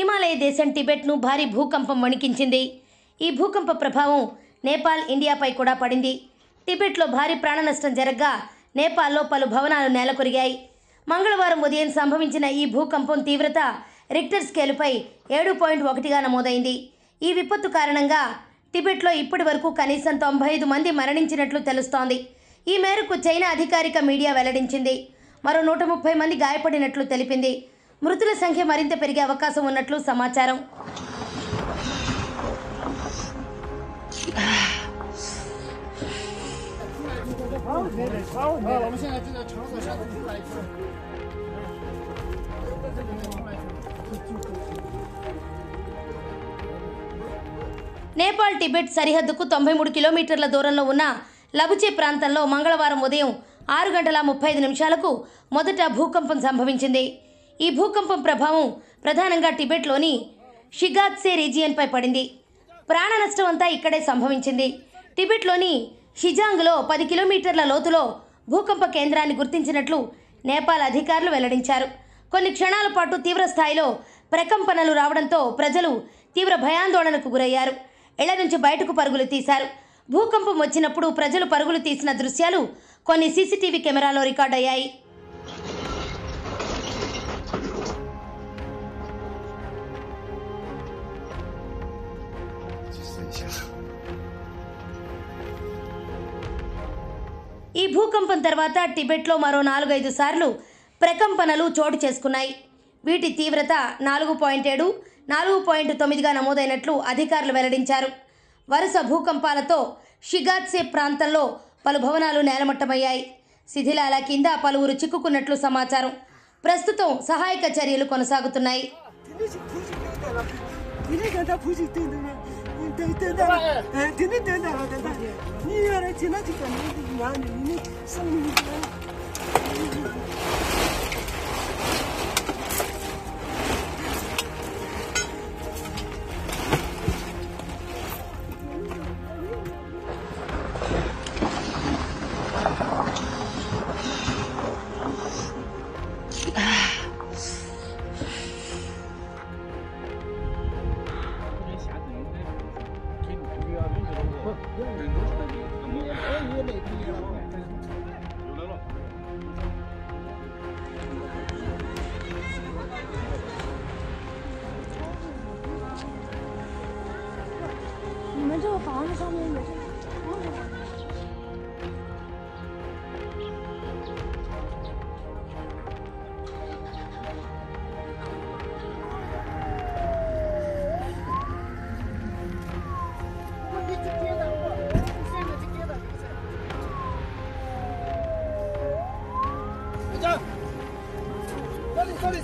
హిమాలయ దేశం టిబెట్ను భారీ భూకంపం వణికించింది. ఈ భూకంప ప్రభావం నేపాల్, ఇండియాపై కూడా పడింది. టిబెట్లో భారీ ప్రాణ నష్టం జరగ్గా నేపాల్లో పలు భవనాలు నేలకొరిగాయి. మంగళవారం ఉదయం సంభవించిన ఈ భూకంపం తీవ్రత రిక్టర్ స్కేలుపై 7.1గా నమోదైంది. ఈ విపత్తు కారణంగా టిబెట్లో ఇప్పటి వరకు కనీసం 95 మంది మరణించినట్లు తెలుస్తోంది. ఈ మేరకు చైనా అధికారిక మీడియా వెల్లడించింది. మరో 130 మంది గాయపడినట్లు తెలిపింది. మృతుల సంఖ్య మరింత పెరిగే అవకాశం ఉన్నట్లు సమాచారం. నేపాల్ టిబెట్ సరిహద్దుకు 93 కిలోమీటర్ల దూరంలో ఉన్న లబుచే ప్రాంతంలో మంగళవారం ఉదయం 6:35 మొదట భూకంపం సంభవించింది. ఈ భూకంపం ప్రభావం ప్రధానంగా టిబెట్లోని షిగాత్సే రీజియన్పై పడింది. ప్రాణ నష్టం అంతా ఇక్కడే సంభవించింది. టిబెట్లోని షిజాంగ్లో 10 కిలోమీటర్ల లోతులో భూకంప కేంద్రాన్ని గుర్తించినట్లు నేపాల్ అధికారులు వెల్లడించారు. కొన్ని క్షణాల పాటు తీవ్ర స్థాయిలో ప్రకంపనలు రావడంతో ప్రజలు తీవ్ర భయాందోళనకు గురయ్యారు. ఇళ్ల నుంచి బయటకు పరుగులు తీశారు. భూకంపం వచ్చినప్పుడు ప్రజలు పరుగులు తీసిన దృశ్యాలు కొన్ని సీసీటీవీ కెమెరాలో రికార్డయ్యాయి. ఈ భూకంపం తర్వాత టిబెట్లో మరో 4-5 సార్లు ప్రకంపనలు చోటు చేసుకున్నాయి. వీటి తీవ్రత 4.7, 4.9గా నమోదైనట్లు అధికారులు వెల్లడించారు. వరుస భూకంపాలతో షిగాత్సే ప్రాంతంలో పలు భవనాలు నేలమట్టమయ్యాయి. శిథిలాల కింద పలువురు చిక్కుకున్నట్లు సమాచారం. ప్రస్తుతం సహాయక చర్యలు కొనసాగుతున్నాయి.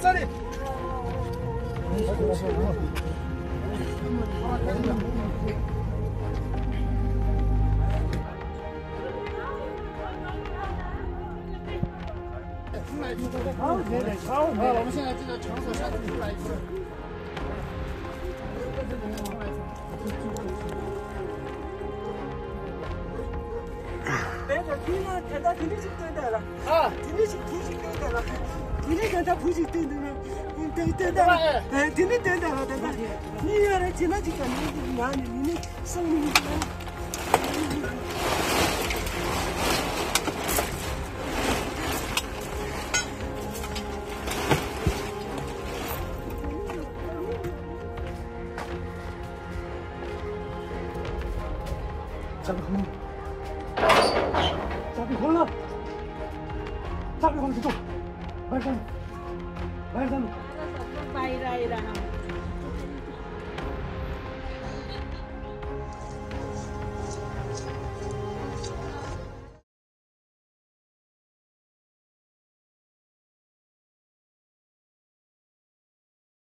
Sorry.好，我们现在这个场所上出来一次。잡이 걸러. 잡이 걸러 좀. 발산. 바이라이라.